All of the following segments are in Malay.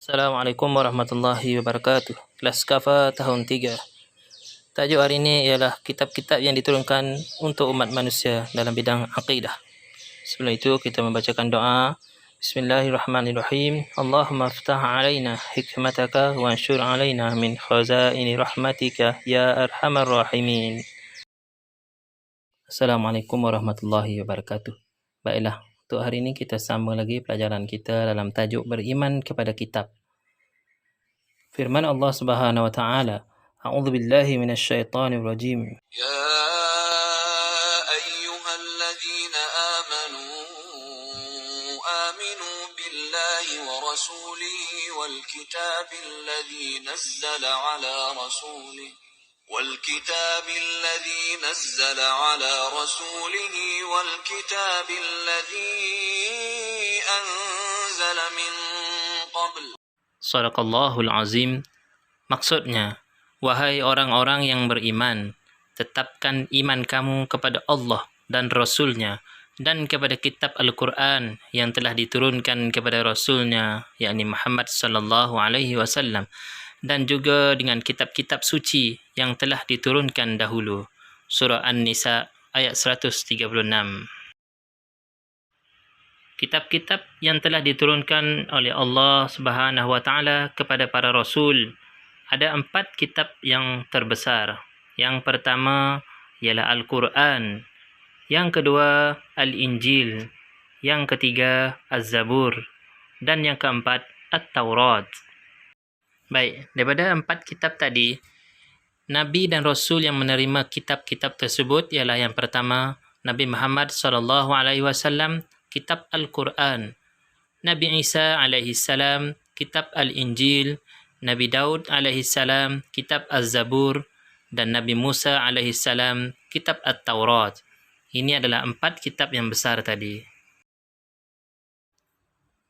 Assalamualaikum warahmatullahi wabarakatuh. Kelas Kafa tahun 3. Tajuk hari ini ialah kitab-kitab yang diturunkan untuk umat manusia dalam bidang akidah. Sebelum itu kita membacakan doa. Bismillahirrahmanirrahim. Allahumma aftah alaina hikmataka wa anshur alaina min khazaini rahmatika ya arhamar rahimin. Assalamualaikum warahmatullahi wabarakatuh. Baiklah, untuk hari ini kita sambung lagi pelajaran kita dalam tajuk beriman kepada kitab. Firman Allah Subhanahu wa taala, A'udzu billahi minasyaitonir rajim. Ya ayyuhalladzina aminu billahi wa rasulihi wal kitabil ladzi nazzala ala rasulihi والكتاب الذي نزل على رسوله والكتاب الذي أنزل من قبل. Shadaqallahul azim. Maksudnya, wahai orang-orang yang beriman, tetapkan iman kamu kepada Allah dan Rasul-Nya dan kepada kitab Al-Quran yang telah diturunkan kepada Rasul-Nya, yakni Muhammad sallallahu alaihi wasallam, dan juga dengan kitab-kitab suci yang telah diturunkan dahulu. Surah An-Nisa ayat 136. Kitab-kitab yang telah diturunkan oleh Allah Subhanahu wa taala kepada para rasul, ada 4 kitab yang terbesar. Yang pertama ialah Al-Quran, yang kedua Al-Injil, yang ketiga Az-Zabur, dan yang keempat At-Taurat. Baik, daripada 4 kitab tadi, Nabi dan Rasul yang menerima kitab-kitab tersebut ialah yang pertama Nabi Muhammad sallallahu alaihi wasallam, kitab Al-Quran, Nabi Isa alaihi salam, kitab Al-Injil, Nabi Daud alaihi salam, kitab Az-Zabur, dan Nabi Musa alaihi salam, kitab At-Taurat. Ini adalah 4 kitab yang besar tadi.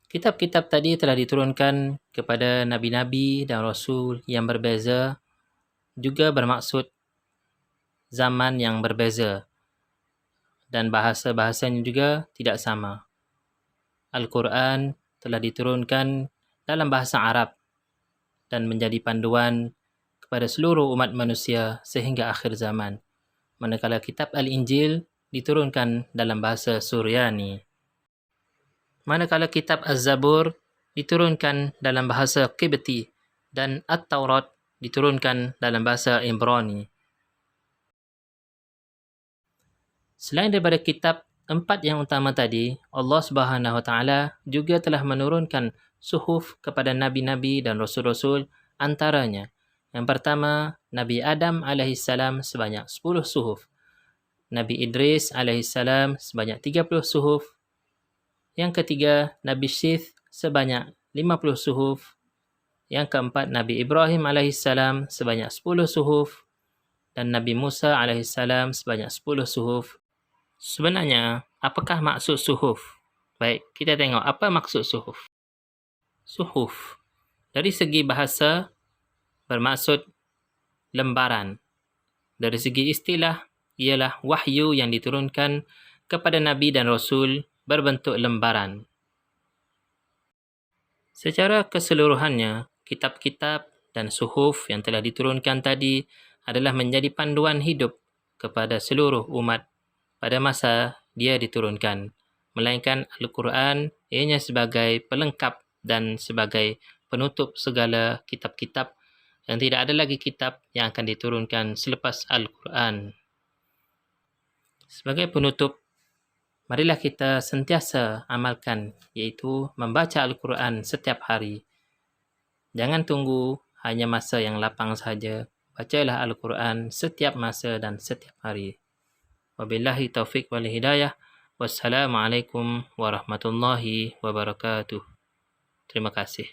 Kitab-kitab tadi telah diturunkan kepada nabi-nabi dan rasul yang berbeza, juga bermaksud zaman yang berbeza, dan bahasa-bahasanya juga tidak sama. Al-Quran telah diturunkan dalam bahasa Arab dan menjadi panduan kepada seluruh umat manusia sehingga akhir zaman. Manakala kitab Al-Injil diturunkan dalam bahasa Suryani. Manakala kitab Az-Zabur diturunkan dalam bahasa Qibti dan At-Taurat diturunkan dalam bahasa Ibrani. Selain daripada kitab 4 yang utama tadi, Allah Subhanahu wa taala juga telah menurunkan suhuf kepada nabi-nabi dan rasul-rasul, antaranya yang pertama Nabi Adam alaihissalam sebanyak 10 suhuf, Nabi Idris alaihissalam sebanyak 30 suhuf, yang ketiga Nabi Syith sebanyak 50 suhuf, yang keempat Nabi Ibrahim alaihissalam sebanyak 10 suhuf, dan Nabi Musa alaihissalam sebanyak 10 suhuf. Sebenarnya, apakah maksud suhuf? Baik, kita tengok apa maksud suhuf. Suhuf, dari segi bahasa, bermaksud lembaran. Dari segi istilah, ialah wahyu yang diturunkan kepada Nabi dan Rasul berbentuk lembaran. Secara keseluruhannya, kitab-kitab dan suhuf yang telah diturunkan tadi adalah menjadi panduan hidup kepada seluruh umat pada masa dia diturunkan, melainkan Al-Quran ianya sebagai pelengkap dan sebagai penutup segala kitab-kitab, yang tidak ada lagi kitab yang akan diturunkan selepas Al-Quran. Sebagai penutup, marilah kita sentiasa amalkan, iaitu membaca Al-Quran setiap hari. Jangan tunggu hanya masa yang lapang sahaja. Bacalah Al-Quran setiap masa dan setiap hari. Wabillahi taufiq wal hidayah. Wassalamualaikum warahmatullahi wabarakatuh. Terima kasih.